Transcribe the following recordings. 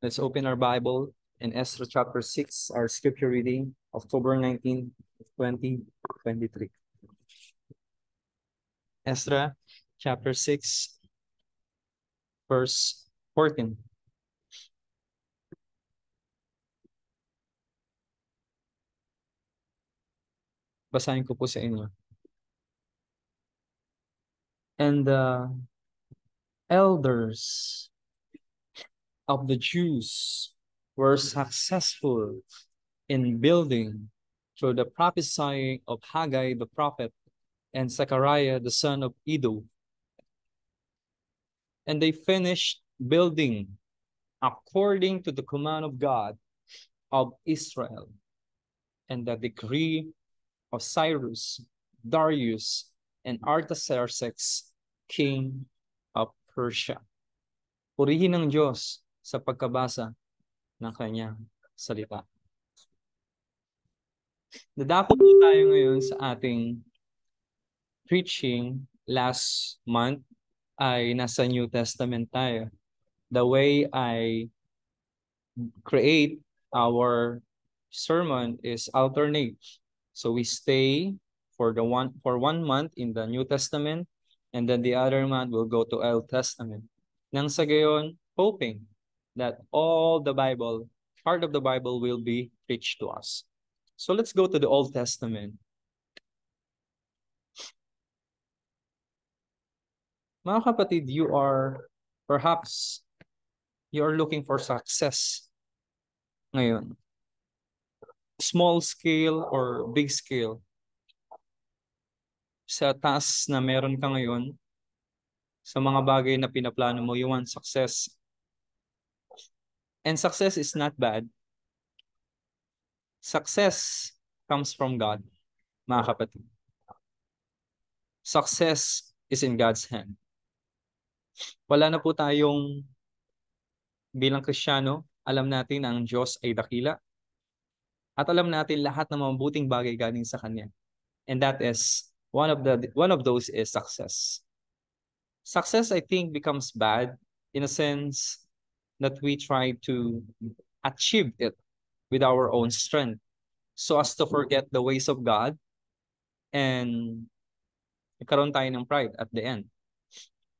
Let's open our Bible in Ezra chapter 6, our scripture reading, October 19, 2023. Ezra chapter 6, verse 14. Basahin ko po sa inyo. And the elders of the Jews were successful in building through the prophesying of Haggai the prophet and Zechariah the son of Iddo. And they finished building according to the command of God of Israel and the decree of Cyrus, Darius, and Artaxerxes, king of Persia. Purihin ng Diyos sa pagkabasa ng kanyang salita. Dadako po tayo ngayon sa ating preaching last month ay nasa New Testament tayo. The way I create our sermon is alternate. So we stay for one month in the New Testament, and then the other month will go to Old Testament. Nang sa gayon, hoping that all the Bible, part of the Bible will be preached to us. So let's go to the Old Testament. Mga kapatid, perhaps you are looking for success ngayon. Small scale or big scale. Sa task na meron ka ngayon, sa mga bagay na pinaplano mo, you want success. And success is not bad. Success comes from God, mga kapatid. Success is in God's hand. Wala na po tayong, bilang Kristiyano, alam natin na ang Diyos ay dakila. At alam natin lahat ng mabuting bagay galing sa Kanya. And that is, one of those is success. Success, I think, becomes bad in a sense that we try to achieve it with our own strength so as to forget the ways of God and nagkaroon tayo ng pride at the end.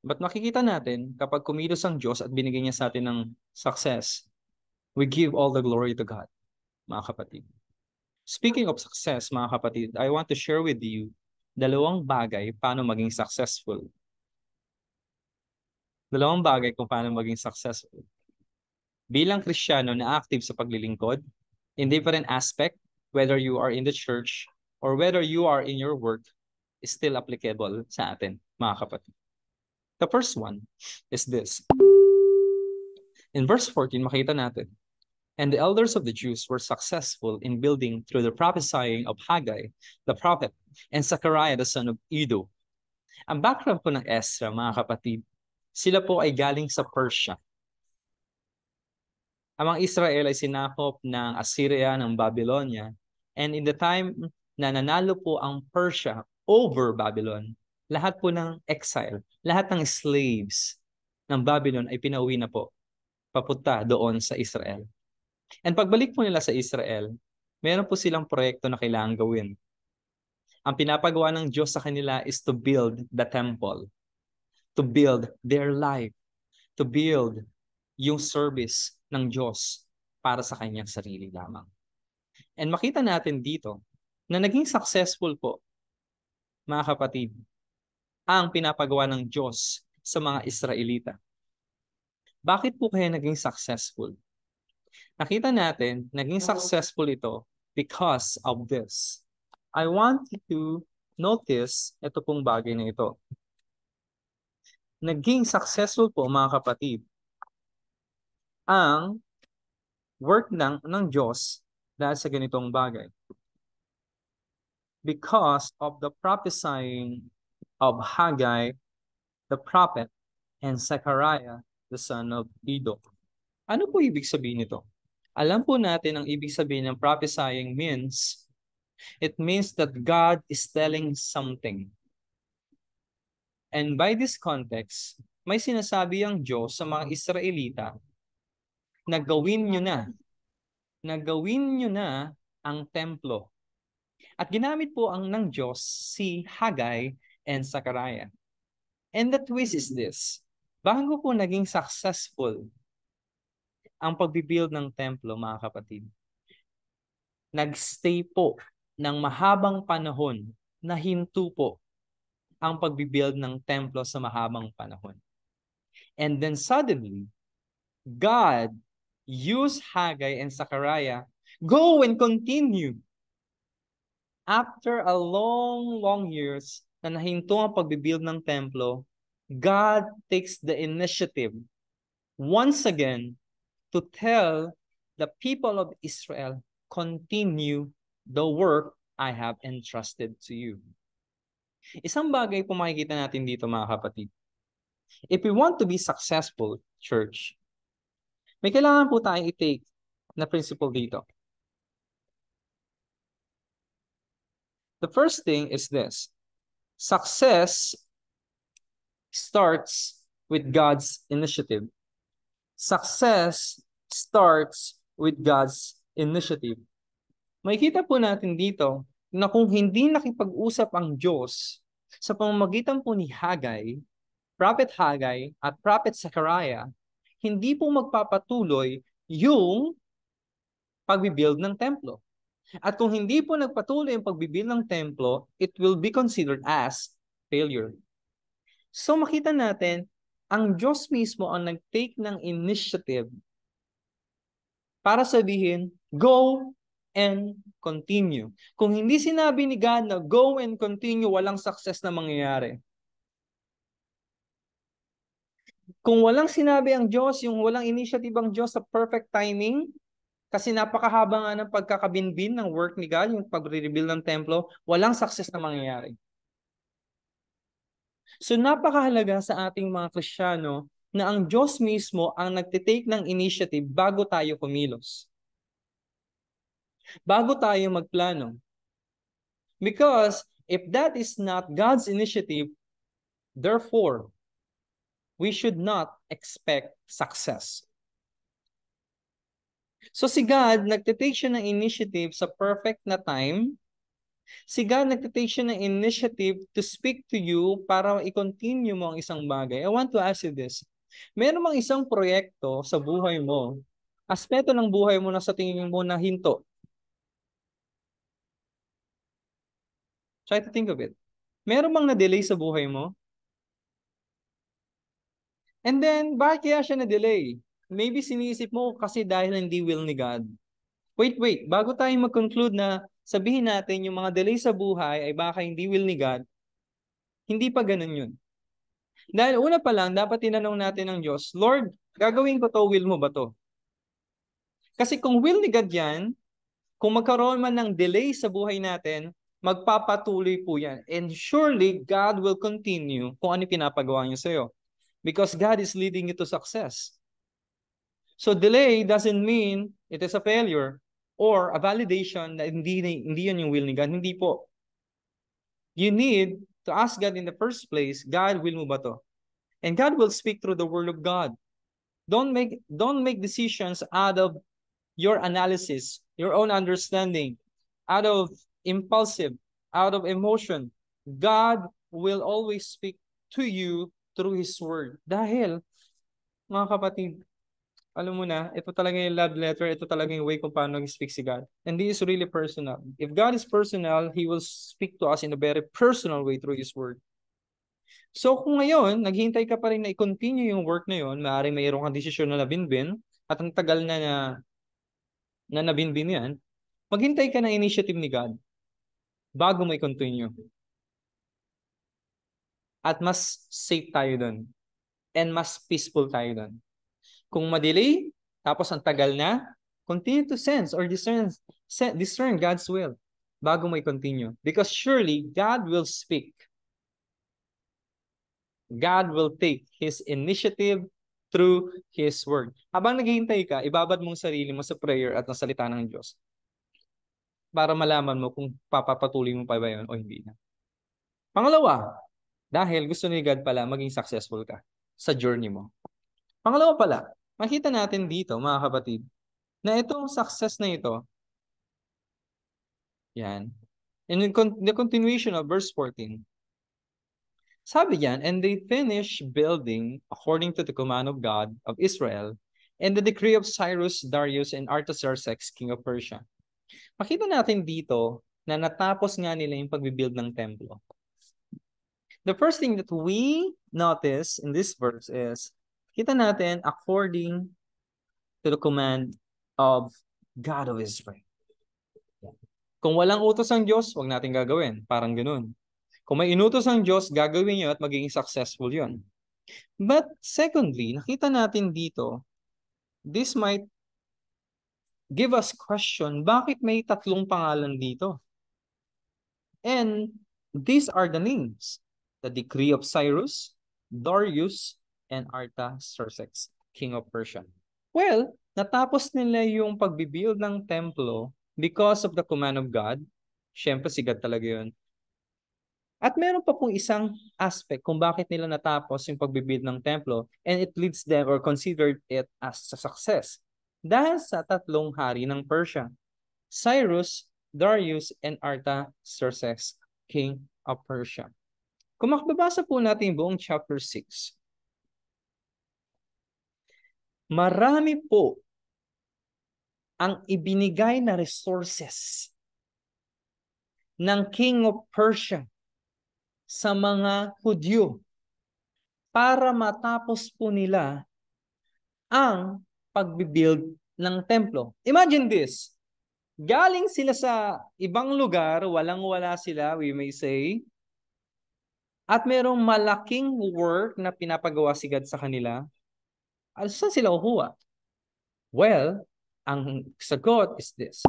But makikita natin, kapag kumilos ang Diyos at binigay niya sa atin ng success, we give all the glory to God, mga kapatid. Speaking of success, mga kapatid, I want to share with you dalawang bagay paano maging successful. Dalawang bagay kung paano maging successful. Bilang Kristiyano na active sa paglilingkod, in different aspect, whether you are in the church or whether you are in your work, is still applicable sa atin, mga kapatid. The first one is this. In verse 14, makita natin, and the elders of the Jews were successful in building through the prophesying of Haggai, the prophet, and Zechariah, the son of Iddo. Ang background po ng Ezra, mga kapatid, sila po ay galing sa Persia. Ang Israel ay sinakop ng Assyria, ng Babylonia, and in the time na nanalo po ang Persia over Babylon, lahat po ng exile, lahat ng slaves ng Babylon ay pinauwi na po papunta doon sa Israel. And pagbalik po nila sa Israel, meron po silang proyekto na kailangan gawin. Ang pinapagawa ng Diyos sa kanila is to build the temple, to build their life, to build yung service ng Diyos para sa kanyang sarili lamang. And makita natin dito na naging successful po, mga kapatid, ang pinapagawa ng Diyos sa mga Israelita. Bakit po kaya naging successful? Nakita natin, naging successful ito because of this. I want you to notice ito pong bagay na ito. Naging successful po, mga kapatid, ang work ng Diyos dahil sa ganitong bagay. Because of the prophesying of Haggai, the prophet, and Zechariah, the son of Iddo. Ano po ibig sabihin nito? Alam po natin ang ibig sabihin ng prophesying means, it means that God is telling something. And by this context, may sinasabi ang Diyos sa mga Israelita na gawin nyo na ang templo. At ginamit po ng Diyos si Haggai and Zechariah. And the twist is this: bago po naging successful ang pagbibuild ng templo, mga kapatid, nagstay po ng mahabang panahon na hinto po ang pagbibuild ng templo sa mahabang panahon. And then suddenly, God used Haggai and Zechariah, go and continue. After a long years na nahinto ang pagbibuild ng templo, God takes the initiative once again to tell the people of Israel, continue the work I have entrusted to you. Isang bagay po makikita natin dito, mga kapatid. If we want to be successful, church, may kailangan po tayong i-take na principle dito. The first thing is this: success starts with God's initiative. Success starts with God's initiative. Makikita po natin dito na kung hindi nakipag-usap ang Diyos sa pamamagitan po ni Haggai, Prophet Haggai at Prophet Zechariah, hindi po magpapatuloy yung pagbibuild ng templo. At kung hindi po nagpatuloy ang pagbibuild ng templo, it will be considered as failure. So makita natin, ang Diyos mismo ang nag-take ng initiative para sabihin, go and continue. Kung hindi sinabi ni God na go and continue, walang success na mangyayari. Kung walang sinabi ang Diyos, yung walang initiative ang Diyos sa perfect timing, kasi napakahaba nga ng pagkakabinbin ng work ni God, yung pag-rebuild ng templo, walang success na mangyayari. So napakahalaga sa ating mga Kristiyano na ang Diyos mismo ang nagtitake ng initiative bago tayo kumilos. Bago tayo magplano. Because if that is not God's initiative, therefore, we should not expect success. So si God, nagtitake siya ng initiative sa perfect na time. Si God nagtitake siya ng initiative to speak to you para i-continue mo ang isang bagay. I want to ask you this. Meron bang isang proyekto sa buhay mo, aspeto ng buhay mo na sa tingin mo na hinto? Try to think of it. Meron bang na-delay sa buhay mo? And then, bakit kaya siya na-delay? Maybe sinisip mo kasi dahil hindi will ni God. Wait. Bago tayo mag-conclude na sabihin natin yung mga delay sa buhay ay baka hindi will ni God, hindi pa ganun yun. Dahil una pa lang, dapat tinanong natin ng Diyos, Lord, gagawin ko to, will mo ba to? Kasi kung will ni God yan, kung magkaroon man ng delay sa buhay natin, magpapatuloy po yan. And surely, God will continue kung ano pinapagawa niyo sa'yo. Because God is leading you to success. So delay doesn't mean it is a failure or a validation na hindi yun yung will ni God. Hindi po. You need to ask God in the first place, God, will mo ba to? And God will speak through the word of God. Don't make decisions out of your analysis, your own understanding, out of impulsive, out of emotion. God will always speak to you through His word. Dahil, mga kapatid, alam mo na, ito talaga yung love letter, ito talaga yung way kung paano nag-speak si God. And this is really personal. If God is personal, He will speak to us in a very personal way through His word. So kung ngayon, naghihintay ka pa rin na i-continue yung work na yun, maaaring mayroon kang desisyon na nabinbin, at ang tagal na nabinbin yan, maghintay ka ng initiative ni God bago may continue. At mas safe tayo doon. And mas peaceful tayo doon. Kung madelay, tapos ang tagal na, continue to sense or discern God's will bago may continue. Because surely, God will speak. God will take His initiative through His word. Habang naghihintay ka, ibabad mong sarili mo sa prayer at ang salita ng Diyos para malaman mo kung papapatuloy mo pa ba yun o hindi na. Pangalawa, dahil gusto ni God pala maging successful ka sa journey mo. Pangalawa pala, Makita natin dito, mga kapatid, na itong success na ito, yan, in the continuation of verse 14, sabi yan, and they finished building according to the command of God of Israel and the decree of Cyrus, Darius, and Artaxerxes, king of Persia. Makita natin dito na natapos nga nila yung pagbibuild ng templo. The first thing that we notice in this verse is, kita natin according to the command of God of Israel. Kung walang utos ang Diyos, wag natin gagawin. Parang ganun. Kung may inutos ang Diyos, gagawin niyo at magiging successful yon. But secondly, nakita natin dito, this might give us question, bakit may tatlong pangalan dito? And these are the names. The decree of Cyrus, Darius, and Artaxerxes, king of Persia. Well, natapos nila yung pagbibuild ng templo because of the command of God. Siyempre, si God talaga yun. At meron pa pong isang aspect kung bakit nila natapos yung pagbibuild ng templo, and it leads them or considered it as a success. Dahil sa tatlong hari ng Persia, Cyrus, Darius, and Artaxerxes, king of Persia. Kung makababasa po natin buong chapter 6, marami po ang ibinigay na resources ng king of Persia sa mga Hudyo para matapos po nila ang pagbibuild ng templo. Imagine this. Galing sila sa ibang lugar, walang-wala sila, we may say, at merong malaking work na pinapagawa si God sa kanila. Saan sila kukuha? Well, ang sagot is this.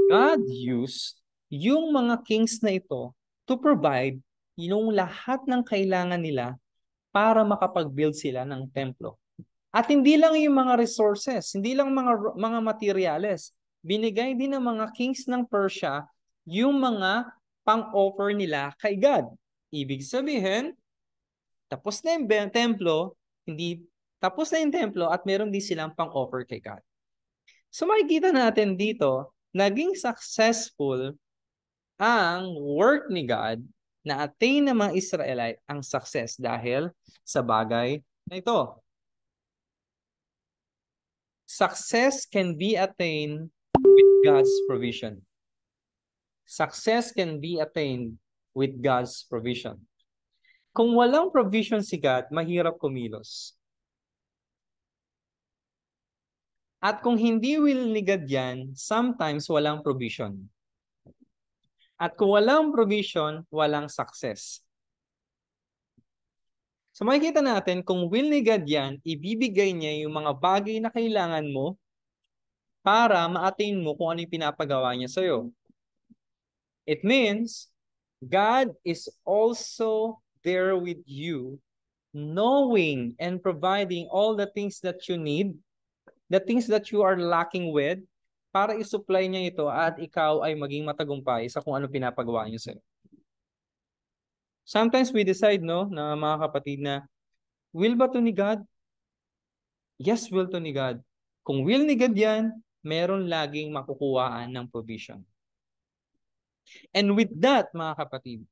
God used yung mga kings na ito to provide yung lahat ng kailangan nila para makapag-build sila ng templo. At hindi lang yung mga resources, hindi lang mga materyales. Binigay din ng mga kings ng Persia yung mga pang-offer nila kay God. Ibig sabihin, tapos na yung templo, tapos na yung templo at meron din silang pang-offer kay God. So makikita natin dito, naging successful ang work ni God na attain ng mga Israelite ang success dahil sa bagay na ito. Success can be attained with God's provision. Success can be attained with God's provision. Kung walang provision si God, mahirap kumilos. At kung hindi will ni God yan, sometimes walang provision. At kung walang provision, walang success. So makikita natin, kung will ni God yan, ibibigay niya yung mga bagay na kailangan mo para ma-attain mo kung ano yung pinapagawa niya sa'yo. It means, God is also there with you, knowing and providing all the things that you need, the things that you are lacking with, para isupply niya ito at ikaw ay maging matagumpay sa kung ano pinapagawa niya sa'yo. Sometimes we decide, no, na mga kapatid, na will ba to ni God? Yes, will to ni God. Kung will ni God yan, meron laging makukuhaan ng provision. And with that, mga kapatid,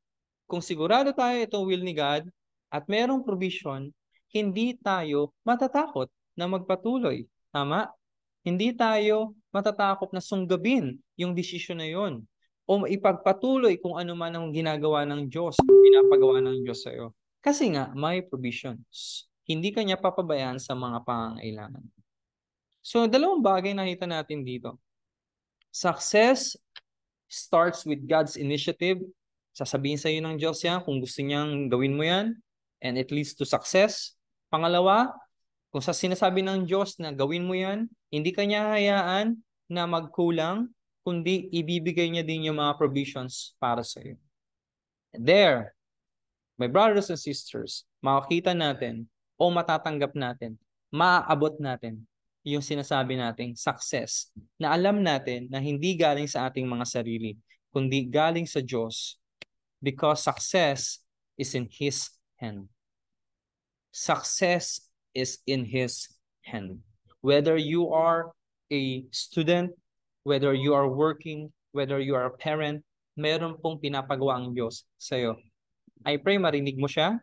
kung sigurado tayo itong will ni God at merong provision, hindi tayo matatakot na magpatuloy. Tama? Hindi tayo matatakot na sunggabin yung desisyon na yon o ipagpatuloy kung ano man ang ginagawa ng Diyos, pinapagawa ng Diyos sa iyo. Kasi nga, may provisions. Hindi kanya papabayaan sa mga pangangailangan. So, dalawang bagay nakita natin dito. Success starts with God's initiative. Sasabihin sa iyo ng Diyos yan kung gusto niyang gawin mo yan, and it leads to success. Pangalawa, kung sa sinasabi ng Diyos na gawin mo yan, hindi kanya hayaan na magkulang, kundi ibibigay niya din yung mga provisions para sa iyo. There, my brothers and sisters, makakita natin o matatanggap natin, maaabot natin yung sinasabi nating success na alam natin na hindi galing sa ating mga sarili, kundi galing sa Diyos, because success is in His hand. Success is in His hand. Whether you are a student, whether you are working, whether you are a parent, meron pong pinapagawa ang Diyos sa'yo. I pray marinig mo siya.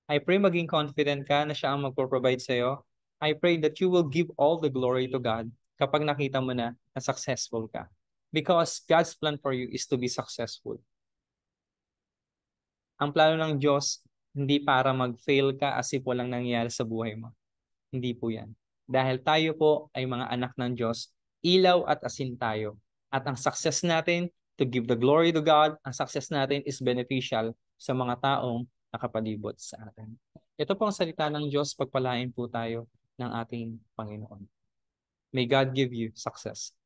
I pray maging confident ka na siya ang magpo-provide sa'yo. I pray that you will give all the glory to God kapag nakita mo na successful ka. Because God's plan for you is to be successful. Ang plano ng Diyos, hindi para mag-fail ka as if walang nangyayari sa buhay mo. Hindi po yan. Dahil tayo po ay mga anak ng Diyos, ilaw at asin tayo. At ang success natin, to give the glory to God, ang success natin is beneficial sa mga taong nakapalibot sa atin. Ito po ang salita ng Diyos, pagpalain po tayo ng ating Panginoon. May God give you success.